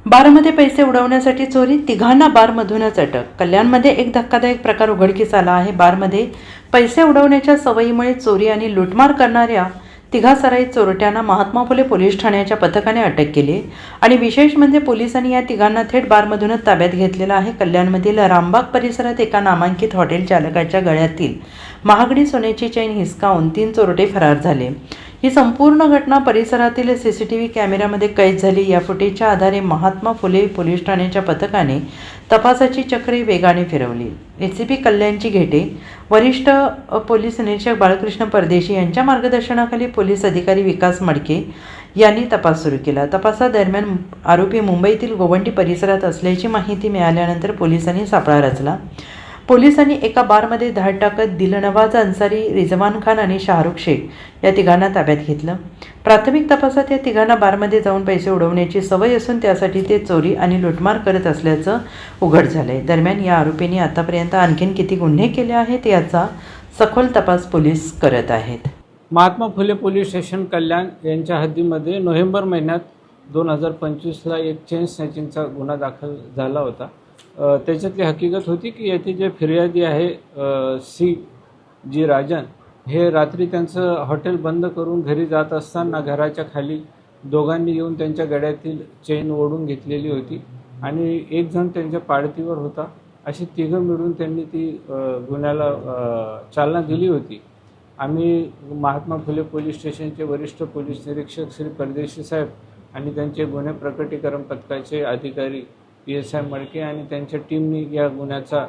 बारमध्ये पैसे उडवण्यासाठी चोरी, तिघांना बारमधूनच अटक. कल्याणमध्ये एक धक्कादायक प्रकार उघडकीस आला आहे. बारमध्ये पैसे उडवण्याच्या सवयीमुळे चोरी आणि लूटमार करणाऱ्या तिघा सराईत चोरट्यांना महात्मा फुले पोलीस ठाण्याच्या पथकाने अटक केली आणि विशेष म्हणजे पोलिसांनी या तिघांना थेट बारमधूनच ताब्यात घेतलेलं आहे. कल्याणमधील रामबाग परिसरात एका नामांकित हॉटेल चालकाच्या गळ्यातील महागडी सोन्याची चैन हिसकावून 3 चोरटे फरार झाले. ही संपूर्ण घटना परिसरातील CCTV कॅमेऱ्यामध्ये कैद झाली. या फुटेजच्या आधारे महात्मा फुले पोलीस ठाण्याच्या पथकाने तपासाची चक्रे वेगाने फिरवली. ACP कल्याणची घेटे, वरिष्ठ पोलीस निरीक्षक बाळकृष्ण परदेशी यांच्या मार्गदर्शनाखाली पोलीस अधिकारी विकास मडके यांनी तपास सुरू केला. तपासादरम्यान आरोपी मुंबईतील गोवंडी परिसरात असल्याची माहिती मिळाल्यानंतर पोलिसांनी सापळा रचला. पोलिसांनी एका बारमध्ये धाड टाकत दिलनवाज अन्सारी, रिजवान खान आणि शाहरुख शेख या तिघांना ताब्यात घेतलं. प्राथमिक तपासात या तिघांना बारमध्ये जाऊन पैसे उडवण्याची सवय असून त्यासाठी ते चोरी आणि लूटमार करत असल्याचं उघड झालंय. दरम्यान या आरोपींनी आतापर्यंत आणखीन किती गुन्हे केले आहेत याचा सखोल तपास पोलीस करत आहेत. महात्मा फुले पोलीस स्टेशन कल्याण यांच्या हद्दीमध्ये नोव्हेंबर महिन्यात 2025ला एक चेन स्नॅचिंगचा गुन्हा दाखल झाला होता. त्याच्यातली हकीकत होती की येथे जे फिर्यादी आहे C.G. राजन, हे रात्री त्यांचं हॉटेल बंद करून घरी जात असताना घराच्या खाली दोघांनी येऊन त्यांच्या गळ्यातील चेन ओढून घेतलेली होती आणि एक जण त्यांच्या पाळतीवर होता. अशी तिघं मिळून त्यांनी ती गुन्ह्याला चालना दिली होती. आम्ही महात्मा फुले पोलीस स्टेशनचे वरिष्ठ पोलीस निरीक्षक श्री परदेशी साहेब आणि त्यांचे गुन्हे प्रकटीकरण पथकाचे अधिकारी PSI मडके आणि त्यांच्या टीमनी या गुन्ह्याचा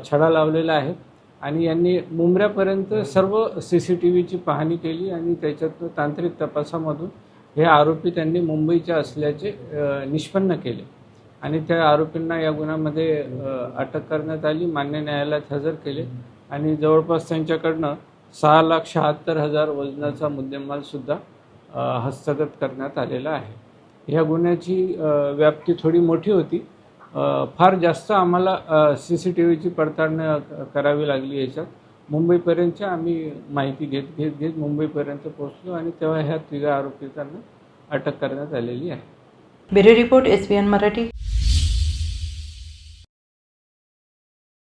छडा लावलेला आहे आणि यांनी मुंबऱ्यापर्यंत सर्व CCTVची पाहणी केली आणि त्याच्यातून तांत्रिक तपासामधून हे आरोपी त्यांनी मुंबईचे असल्याचे निष्पन्न केले आणि त्या आरोपींना या गुन्ह्यामध्ये अटक करण्यात आली, मान्य न्यायालयात हजर केले आणि जवळपास त्यांच्याकडनं 6,76,000 वजनाचा मुद्देमालसुद्धा हस्तगत करण्यात आलेला आहे. ह्या गुन्ह्याची व्याप्ती थोडी मोठी होती. फार जास्त आम्हाला CCTVची पडताळणी करावी लागली. याच्यात मुंबईपर्यंतच्या आम्ही माहिती घेत मुंबईपर्यंत पोहोचलो आणि तेव्हा ह्या तिघा आरोपितांना अटक करण्यात आलेली आहे. Bureau report SBN Marathi.